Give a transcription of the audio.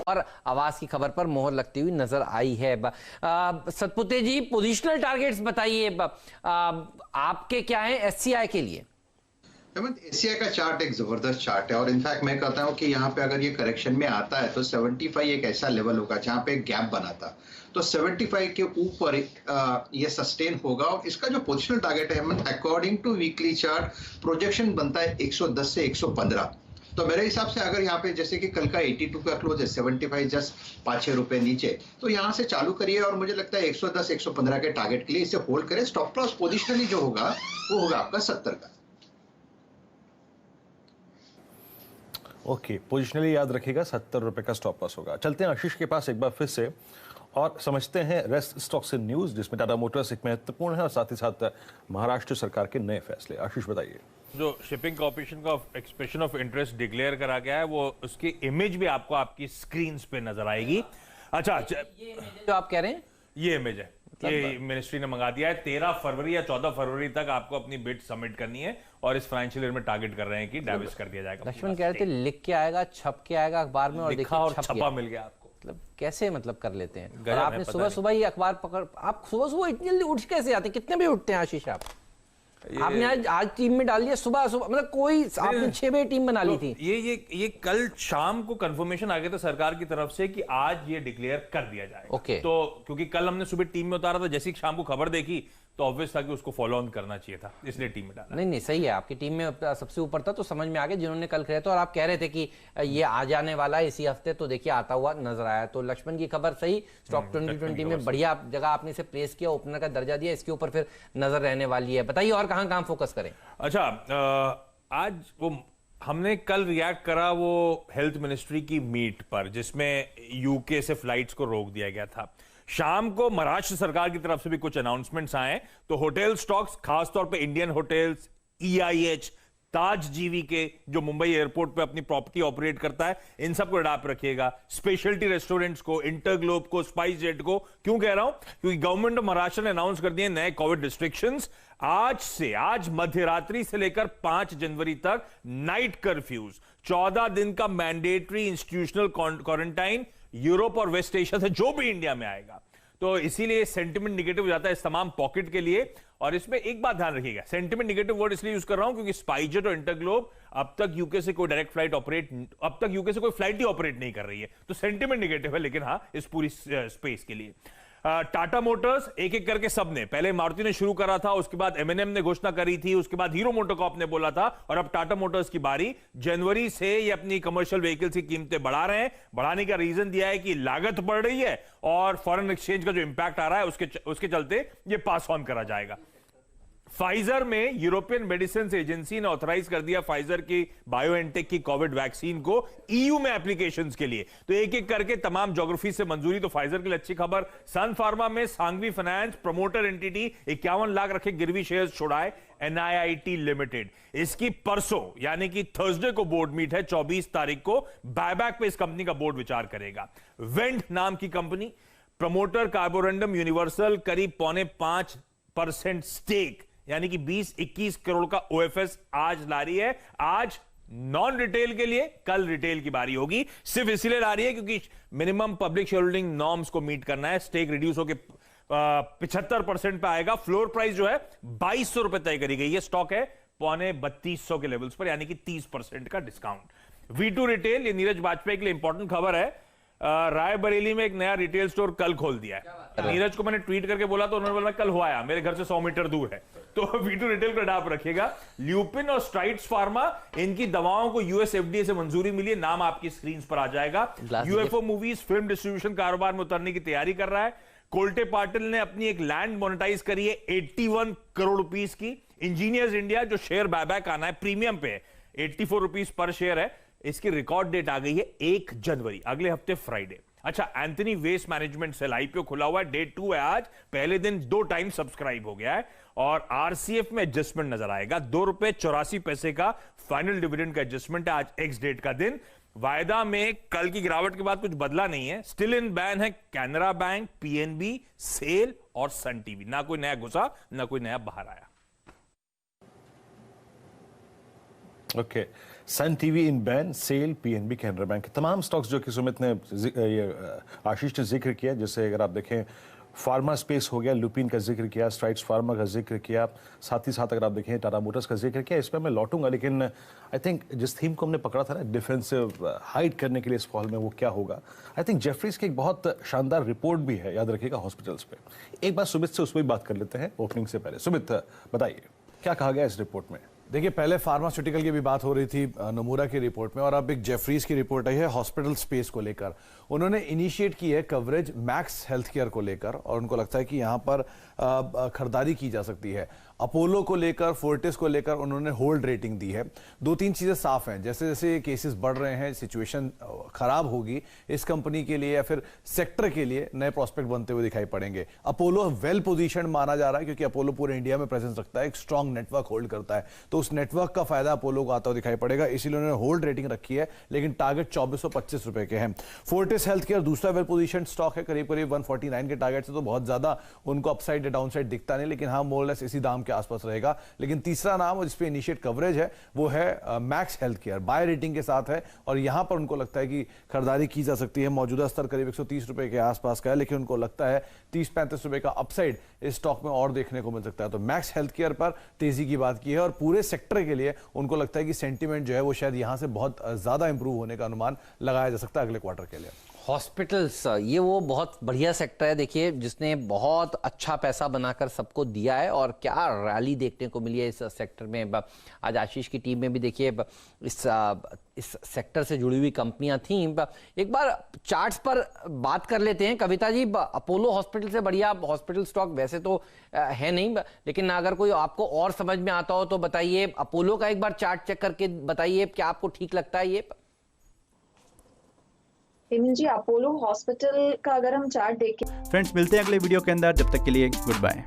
और आवास की खबर पर मोहर लगती हुई नजर आई है। सतपुते जी, पोजिशनल टारगेट्स बताइए, आपके क्या है एससीआई के लिए? एससीआई का चार्ट एक जबरदस्त चार्ट है और इनफैक्ट मैं कहता हूं कि यहाँ पे अगर ये करेक्शन में आता है तो 75 एक ऐसा लेवल होगा जहाँ पे गैप बना था, तो 75 के ऊपर ये सस्टेन होगा। और इसका जो पोजिशनल टारगेट है according to weekly chart projection बनता है 110 से 115। तो मेरे हिसाब से अगर यहाँ पे जैसे कि कल का 82 का क्लोज है, 75 जस्ट 5-6 रुपए नीचे, तो यहाँ से चालू करिए और मुझे लगता है 110-115 के टारगेट के लिए इसे होल्ड करें। स्टॉप लॉस पोजिशनली जो होगा वो होगा आपका 70 का। ओके, पोजिशनली याद रखिएगा 70 रुपए का स्टॉप लॉस होगा। चलते हैं आशीष के पास एक बार फिर से और समझते हैं रेस्ट स्टॉक्स इन न्यूज, जिसमें टाटा मोटर्स एक महत्वपूर्ण है और साथ ही साथ महाराष्ट्र सरकार के नए फैसले। आशीष बताइए। जो शिपिंग कॉर्पोरेशन का एक्सप्रेशन ऑफ इंटरेस्ट डिक्लेयर करा गया है वो उसकी इमेज भी आपको आपकी स्क्रीन पे नजर आएगी। अच्छा, ये जो आप कह रहे हैं ये इमेज है, ये मिनिस्ट्री ने मंगा दिया है। 13 फरवरी या 14 फरवरी तक आपको अपनी बिड सबमिट करनी है और इस फाइनेंशियल ईयर में टारगेट कर रहे हैं कि डाइविस कर दिया जाएगा। लक्ष्मण कह रहे थे लिख के आएगा, छप के आएगा अखबार में, और लिखा और छपा मिल गया आपको। मतलब कैसे कर लेते हैं? और आपने सुबह सुबह ही अखबार पकड़, आप सुबह सुबह इतनी जल्दी उठ कैसे आते हैं? कितने बजे उठते हैं आशीष आप? आपने आज टीम में डाल दिया सुबह सुबह, मतलब कोई आपने 6 बजे टीम बना ली थी। ये कल शाम को कंफर्मेशन आ गया था सरकार की तरफ से कि आज ये डिक्लेयर कर दिया जाएगा। ओके। तो क्योंकि कल हमने सुबह टीम में उतारा था, जैसे शाम को खबर देखी तो ऑब्वियस था कि उसको फॉलो ऑन करना चाहिए था, इसलिए टीम में डाला। नहीं सही है, आपकी टीम में सबसे ऊपर था तो समझ में आ गया जिन्होंने कल खेला था। और आप कह रहे थे कि ये आ जाने वाला है इसी हफ्ते, तो देखिए आता हुआ नजर आया। तो लक्ष्मण की खबर सही, स्टॉक 2020 में बढ़िया जगह आपने इसे प्लेस किया, ओपनर का दर्जा दिया, इसके ऊपर फिर नजर रहने वाली है। बताइए और कहां फोकस करें? अच्छा, आज वो हमने कल रिएक्ट करा वो हेल्थ मिनिस्ट्री की मीट पर, जिसमें यूके से फ्लाइट्स को रोक दिया गया था। शाम को महाराष्ट्र सरकार की तरफ से भी कुछ अनाउंसमेंट्स आए। तो होटल स्टॉक्स, खासतौर पे इंडियन होटल्स, EIH, ताज जीवीके जो मुंबई एयरपोर्ट पे अपनी प्रॉपर्टी ऑपरेट करता है, इन सबको अडाप्ट रखिएगा। स्पेशलिटी रेस्टोरेंट्स को, इंटरग्लोब को, स्पाइस जेट को। क्यों कह रहा हूं? क्योंकि गवर्नमेंट ऑफ महाराष्ट्र ने अनाउंस कर दिए नए कोविड रिस्ट्रिक्शंस। आज मध्यरात्रि से लेकर 5 जनवरी तक नाइट कर्फ्यूज, 14 दिन का मैंडेटरी इंस्टीट्यूशनल क्वारंटाइन यूरोप और वेस्ट एशिया से जो भी इंडिया में आएगा। तो इसीलिए सेंटिमेंट निगेटिव हो जाता है इस तमाम पॉकेट के लिए। और इसमें एक बात ध्यान रखिएगा, सेंटिमेंट निगेटिव वर्ड इसलिए यूज कर रहा हूं क्योंकि स्पाइसजेट और इंटरग्लोब अब तक यूके से कोई डायरेक्ट फ्लाइट फ्लाइट ही ऑपरेट नहीं कर रही है, तो सेंटिमेंट निगेटिव है। लेकिन हाँ, इस पूरी स्पेस के लिए टाटा मोटर्स एक एक करके सबने, पहले मारुति ने शुरू करा था, उसके बाद M&M ने घोषणा करी थी, उसके बाद हीरो मोटोकॉर्प ने बोला था, और अब टाटा मोटर्स की बारी। जनवरी से ये अपनी कमर्शियल व्हीकल्स की कीमतें बढ़ा रहे हैं। बढ़ाने का रीजन दिया है कि लागत बढ़ रही है और फॉरेन एक्सचेंज का जो इंपैक्ट आ रहा है उसके चलते ये पास ऑन करा जाएगा। फाइजर में यूरोपियन मेडिसिन एजेंसी ने ऑथराइज कर दिया फाइजर की बायोएनटेक की कोविड वैक्सीन को EU में एप्लीकेशंस के लिए। तो एक एक करके तमाम ज्योग्राफी से मंजूरी। तो फाइजर के लिए अच्छी खबर। सन फार्मा में Sanghvi finance promoter entity 51 lakh रखे गिरवी शेयर्स छुड़ाए NIIT लिमिटेड। इसकी परसों यानी कि थर्सडे को बोर्ड मीट है, 24 तारीख को। बायबैक पे इस कंपनी का बोर्ड विचार करेगा। वेंट नाम की कंपनी, प्रमोटर कार्बोरंडम यूनिवर्सल, करीब 4.5% स्टेक यानी कि 20-21 करोड़ का OFS आज ला रही है। आज नॉन रिटेल के लिए, कल रिटेल की बारी होगी। सिर्फ इसलिए ला रही है क्योंकि minimum public share holding norms को मीट करना है। स्टेक रिड्यूस होकर 75% पे आएगा। फ्लोर प्राइस जो है 2200 रुपए तय करी गई है। स्टॉक है 3250 के लेवल्स पर, यानी कि 30% का डिस्काउंट। V2 रिटेल, ये नीरज वाजपेयी के लिए इंपॉर्टेंट खबर है। रायबरेली में एक नया रिटेल स्टोर कल खोल दिया है। नीरज को मैंने ट्वीट करके बोला तो उन्होंने बोला कल हो आया, मेरे घर से 100 मीटर दूर है। तो V2 रिटेल को अडाप्ट रखिएगा। ल्यूपिन और स्ट्राइड्स फार्मा, इनकी दवाओं को US FDA से मंजूरी मिली है, नाम आपकी स्क्रीन पर आ जाएगा। UFO मूवीज फिल्म डिस्ट्रीब्यूशन कारोबार में उतरने की तैयारी कर रहा है। कोल्टे पाटिल ने अपनी एक लैंड मोनेटाइज करी है 81 करोड़ रुपीस की। इंजीनियर्स इंडिया जो शेयर बायबैक आना है प्रीमियम पे 84 रुपीस पर शेयर है, इसकी रिकॉर्ड डेट आ गई है 1 जनवरी, अगले हफ्ते फ्राइडे। अच्छा, Anthony waste management cell IPO खुला हुआ है, डे 2 है आज। पहले दिन 2 टाइम सब्सक्राइब हो गया है और RCF में एडजस्टमेंट नजर आएगा। ₹2.84 का फाइनल डिविडेंड का एडजस्टमेंट है आज, एक्स डेट का दिन। वायदा में कल की गिरावट के बाद कुछ बदला नहीं है। स्टिल इन बैन है कैनरा बैंक, PNB, सेल और सन टीवी। ना कोई नया घुसा, ना कोई नया बाहर आया। ओके, सन टीवी इन बैन, सेल, पीएनबी, कैनरा बैंक, तमाम स्टॉक्स जो कि सुमित ने आशीष ने जिक्र किया, जैसे अगर आप देखें फार्मा स्पेस हो गया, लुपिन का जिक्र किया, स्ट्राइड्स फार्मा का जिक्र किया, साथ ही साथ अगर आप देखें टाटा मोटर्स का जिक्र किया, इस पर मैं लौटूंगा, लेकिन आई थिंक जिस थीम को हमने पकड़ा था ना, डिफेंसिव हाइड करने के लिए इस फॉल में, वो क्या होगा। आई थिंक जेफरीज की एक बहुत शानदार रिपोर्ट भी है, याद रखिएगा, हॉस्पिटल्स पे। एक बार सुमित से उस पर बात कर लेते हैं ओपनिंग से पहले। सुमित, बताइए क्या कहा गया इस रिपोर्ट में। देखिए, पहले फार्मास्यूटिकल की भी बात हो रही थी नोमुरा की रिपोर्ट में, और अब एक जेफरीज की रिपोर्ट आई है हॉस्पिटल स्पेस को लेकर। उन्होंने इनिशिएट की है कवरेज मैक्स हेल्थ केयर को लेकर, और उनको लगता है कि यहाँ पर खरीदारी की जा सकती है। अपोलो को लेकर, फोर्टिस को लेकर उन्होंने होल्ड रेटिंग दी है। दो तीन चीजें साफ हैं, जैसे जैसे केसेस बढ़ रहे हैं, सिचुएशन खराब होगी इस कंपनी के लिए या फिर सेक्टर के लिए, नए प्रोस्पेक्ट बनते हुए दिखाई पड़ेंगे। अपोलो वेल पोजीशन माना जा रहा है, क्योंकि अपोलो पूरे इंडिया में प्रेजेंस रखता है, एक स्ट्रॉन्ग नेटवर्क होल्ड करता है, तो उस नेटवर्क का फायदा अपोलो को आता हुआ दिखाई पड़ेगा, इसीलिए उन्होंने होल्ड रेटिंग रखी है, लेकिन टारगेट 2425 रुपए के हैं। फोर्टिस हेल्थ केयर दूसरा वेल पोजीशन स्टॉक है, करीब करीब 149 के टारगेट से तो बहुत ज्यादा उनको अपसाइड या डाउनसाइड दिखता नहीं, लेकिन हाँ मोरलेस इसी दाम के आसपास रहेगा। लेकिन तीसरा नाम जिस पे इनिशिएट कवरेज है वो है Max health care, buy rating के साथ है, और यहां पर उनको लगता है कि खरीदारी की जा सकती है। मौजूदा स्तर करीब 130 रुपए के आसपास का है, लेकिन उनको लगता है 30-35 रुपए का अपसाइड इस स्टॉक में और देखने को मिल सकता है। तो मैक्स हेल्थ केयर पर तेजी की बात की है, और पूरे सेक्टर के लिए उनको लगता है कि सेंटीमेंट जो है वो शायद यहां से बहुत ज्यादा इंप्रूव होने का अनुमान लगाया जा सकता है अगले क्वार्टर के लिए। हॉस्पिटल्स, ये वो बहुत बढ़िया सेक्टर है, देखिए, जिसने बहुत अच्छा पैसा बनाकर सबको दिया है, और क्या रैली देखने को मिली है इस सेक्टर में। आज आशीष की टीम में भी देखिए इस सेक्टर से जुड़ी हुई कंपनियां थी। एक बार चार्ट्स पर बात कर लेते हैं कविता जी। अपोलो हॉस्पिटल से बढ़िया हॉस्पिटल स्टॉक वैसे तो है नहीं, लेकिन अगर कोई आपको और समझ में आता हो तो बताइए। अपोलो का एक बार चार्ट चेक करके बताइए, क्या आपको ठीक लगता है ये? हेमंत जी, अपोलो हॉस्पिटल का अगर हम चार्ट देखें। फ्रेंड्स, मिलते हैं अगले वीडियो के अंदर, जब तक के लिए गुड बाय।